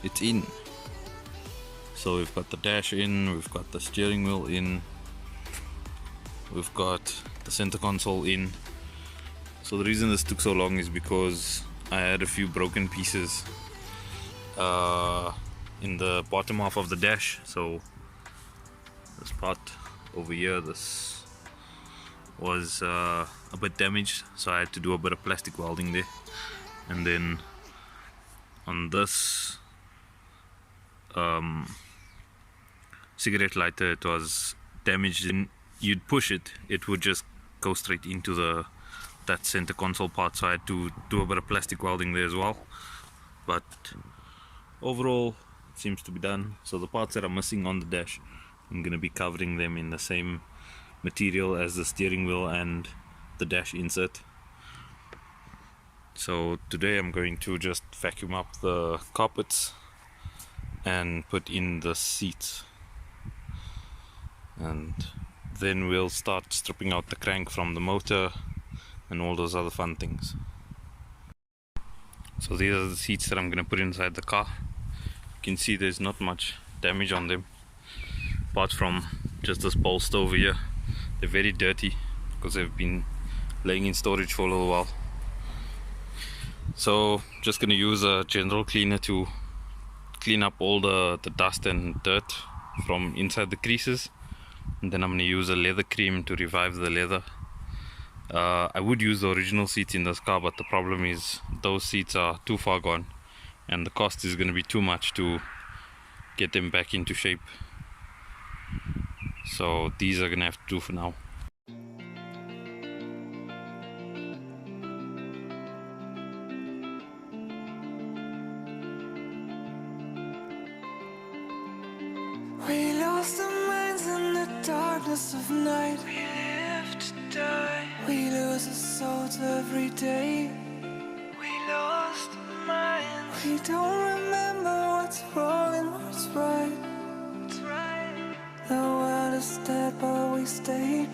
it's in. So we've got the dash in, we've got the steering wheel in, we've got the center console in. So the reason this took so long is because I had a few broken pieces in the bottom half of the dash. So this part over here, this was a bit damaged, so I had to do a bit of plastic welding there. And then on this cigarette lighter, it was damaged, and you'd push it, it would just go straight into that center console part, so I had to do a bit of plastic welding there as well. But overall it seems to be done. So the parts that are missing on the dash, I'm going to be covering them in the same material as the steering wheel and the dash insert. So today I'm going to just vacuum up the carpets and put in the seats, and then we'll start stripping out the crank from the motor and all those other fun things. So these are the seats that I'm going to put inside the car. You can see there's not much damage on them, apart from just this bolster over here. They're very dirty because they've been laying in storage for a little while. So just going to use a general cleaner to clean up all the dust and dirt from inside the creases, and then I'm going to use a leather cream to revive the leather. I would use the original seats in this car, but the problem is those seats are too far gone and the cost is going to be too much to get them back into shape. So these are going to have to do for now. We lost our minds in the darkness of night. We live to die. We lose our souls every day. We lost our minds. We don't remember what's wrong and what's right. What's right. The world is dead but we stay.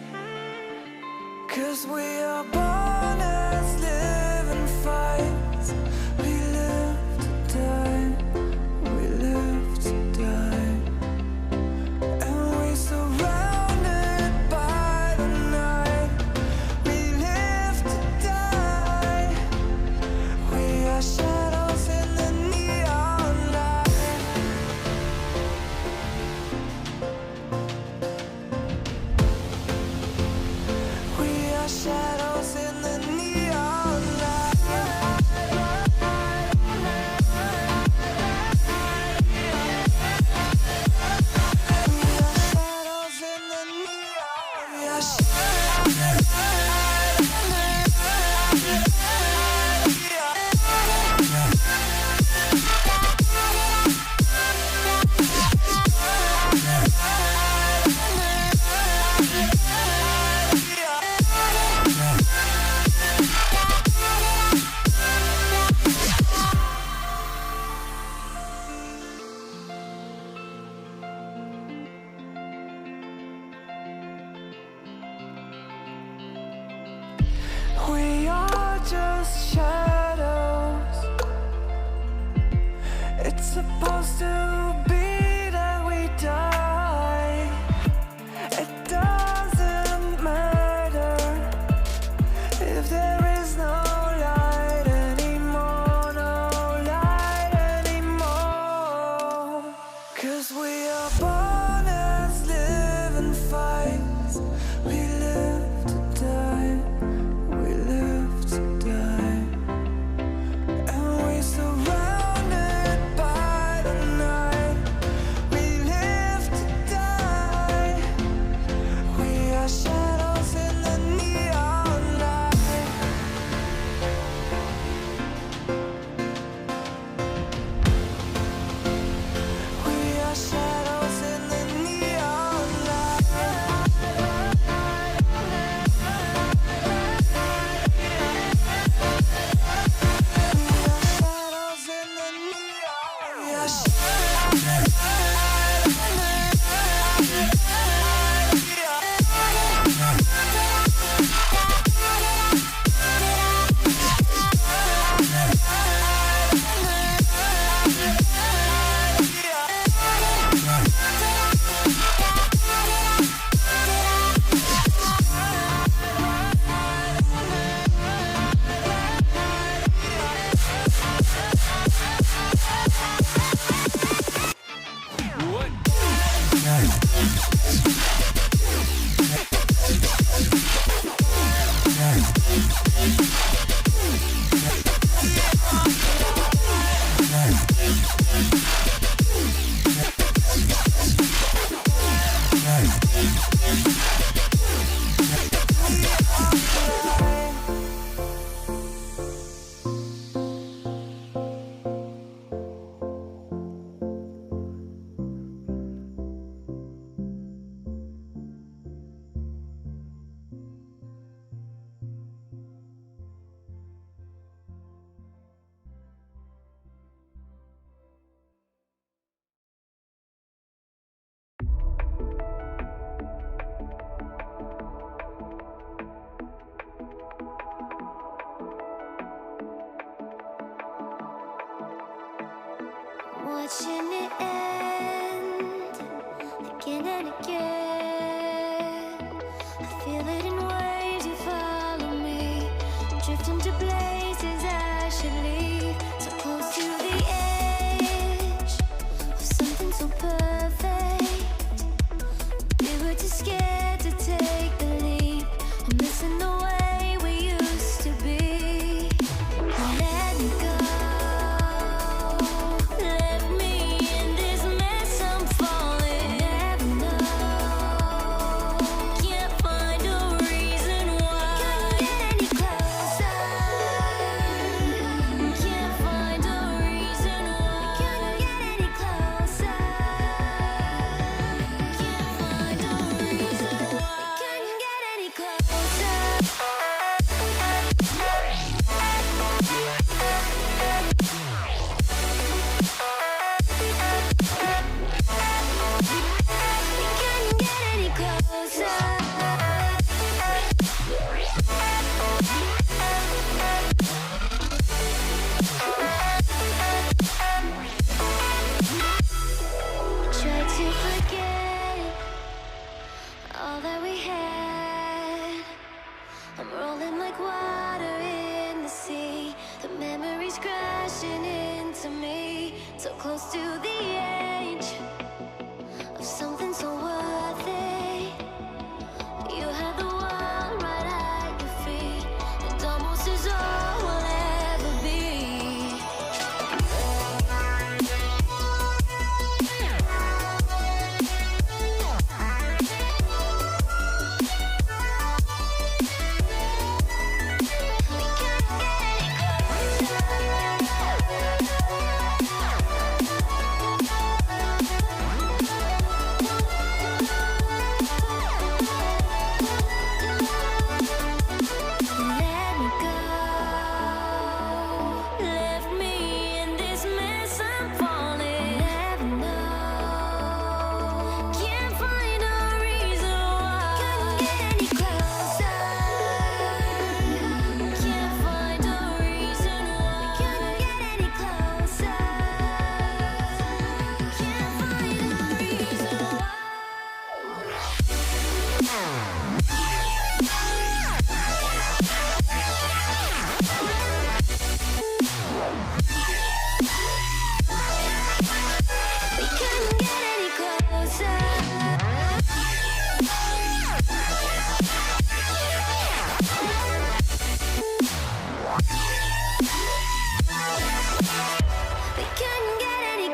'Cause we are born as living fights. We live to die. We live to die. Shadows Watching it end again and again. I feel it in waves, you follow me, drifting to places I should leave. So close to the edge of something so perfect. We were too scared to take the leap. I'm missing the way we used to be. Let me go. Close to the edge of something so worth it. You have the world right at your feet. It almost is all we'll ever be. We can't get any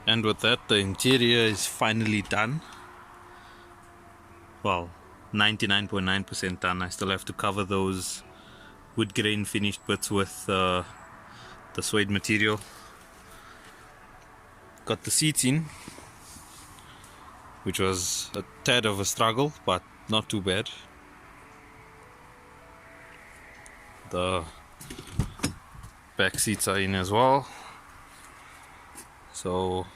And with that, the interior is finally done. Well, 99.9% done. I still have to cover those wood grain finished bits with the suede material. Got the seats in, which was a tad of a struggle, but not too bad. The back seats are in as well. So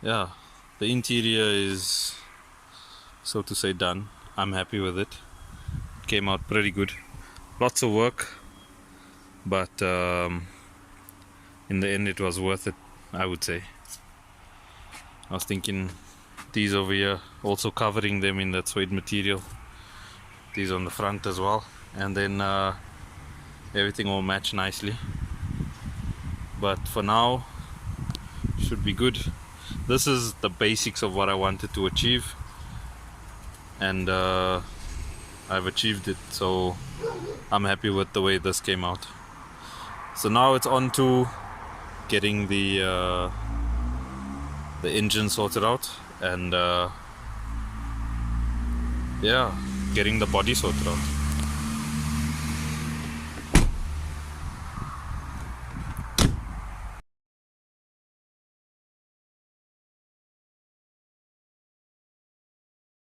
yeah, the interior is, so to say, done. I'm happy with it. It came out pretty good. Lots of work, but in the end it was worth it, I would say. I was thinking these over here, also covering them in that suede material, these on the front as well, and then everything will match nicely. But for now, should be good. This is the basics of what I wanted to achieve, and I've achieved it, so I'm happy with the way this came out. So now it's on to getting the engine sorted out, and yeah, getting the body sorted out.